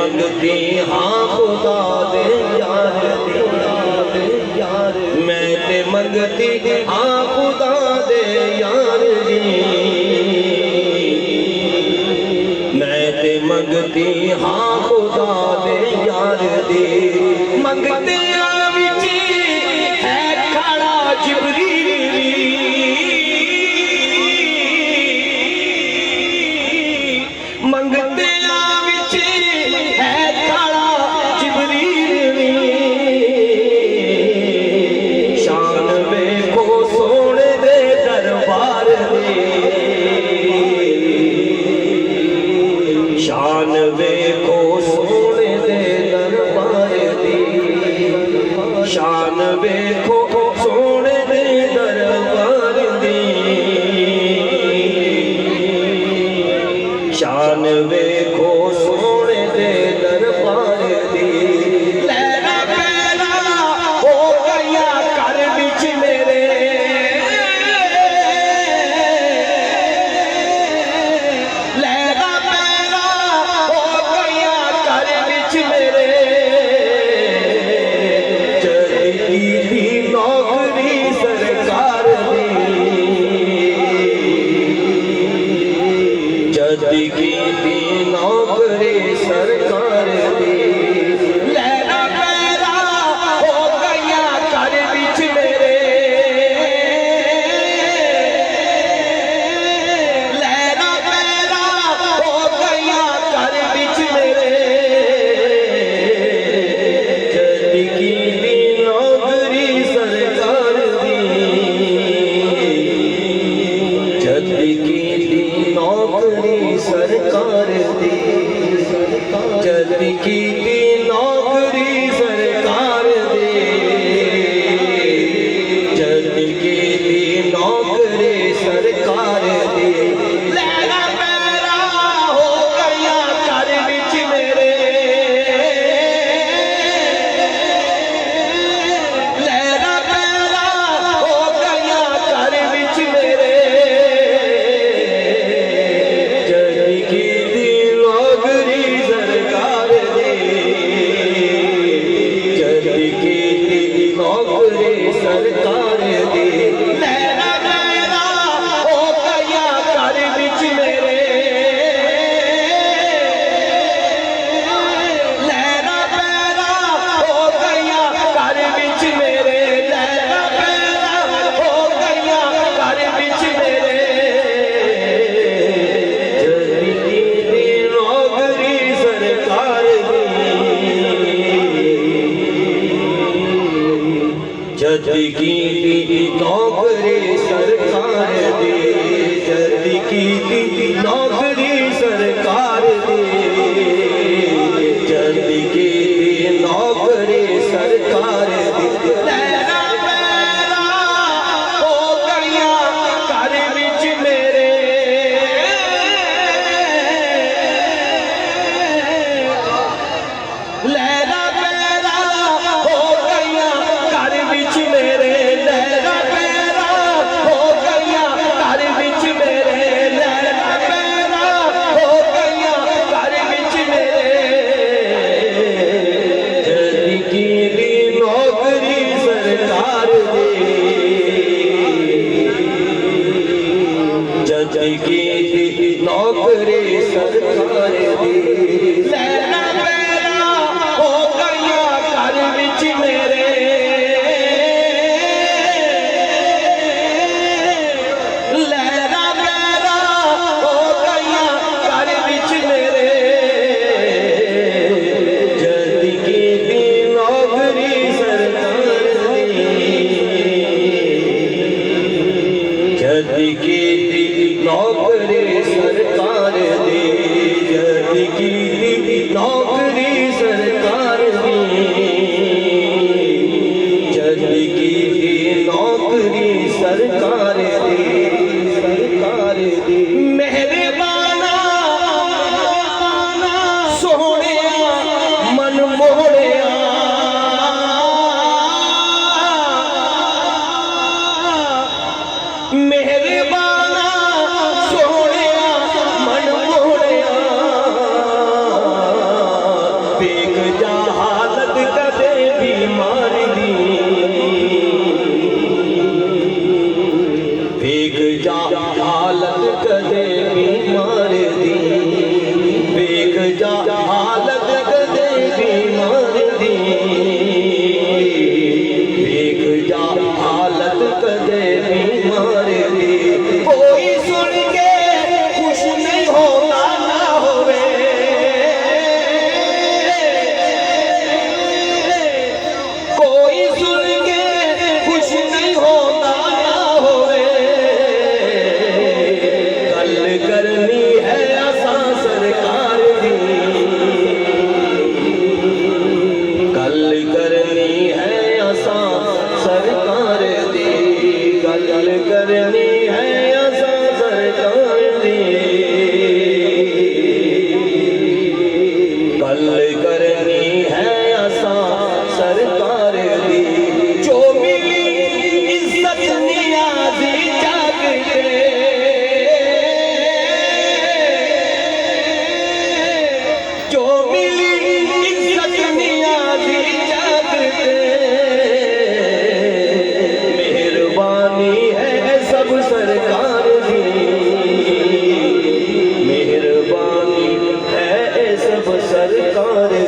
मंगती हाँ खुदा दे यार दी, मैं ते मंगती हाँ खुदा दे यार दी, मैं ते मंगती हाँ खुदा दे यार दी। मंगते विच है खड़ा जिबरील, मंगते विच है खड़ा जिबरील, शान वेखो सोने दे दरबार दी, शान वेखो सोने दे दरबार दी, शान वेखो सोने दे दरबार दी, शान वेखो सोने दे दरबार दी। लहरा पैरा हो गया घर विच मेरे, लहरा पैरा हो गया घर विच मेरे, चली थी नौकरी सरकार दी, जदी की थी नौकरी सरकार दी। लहरा पैरा हो गया घर विच मेरे, लहरा पैरा हो गया घर विच मेरे, जदी की थी नौकरी सरकार दी, जदी की थी नौकरी सरकार दी, जल्दी की थी नौकरी सरकार दी, जल्दी की थी नौकरी सरकार दी। लहरा पैरा हो गया घर विच मेरे, लहरा पैरा हो गया घर विच मेरे, जल्दी की थी नौकरी सरकार दी, जल्दी की थी नौकरी सरकार दी। लहरा पैरा हो गया घर विच मेरे, लहरा पैरा हो गया घर विच मेरे, लहरा पैरा हो गया घर विच मेरे, जल्दी की थी नौकरी सरकार दी, जल्दी की थी नौकरी सरकार दी, जल्दी की थी नौकरी सरकार दी, जल्दी की थी नौकरी सरकार दी। लहरा पैरा हो गया घर विच मेरे, लहरा पैरा हो गया घर विच मेरे, लहरा पैरा हो गया घर विच मेरे, लहरा पैरा हो गया घर विच मेरे, जल्दी की थी नौकरी सरकार दी, जल्दी की थी नौकरी सरकार दी। लहरा पैरा हो गया घर विच मेरे, लहरा पैरा हो गया घर विच मेरे, जल्दी की थी नौकरी सरकार दी, जल्दी की थी नौकरी सरकार दी, जल्दी की थी नौकरी सरकार दी, जल्दी की थी नौकरी सरकार दी, सरकार दी। मेहरबाना सोहणे मन मोहणिया, मेहरबाना सोहणे मन मोहणिया, सरकार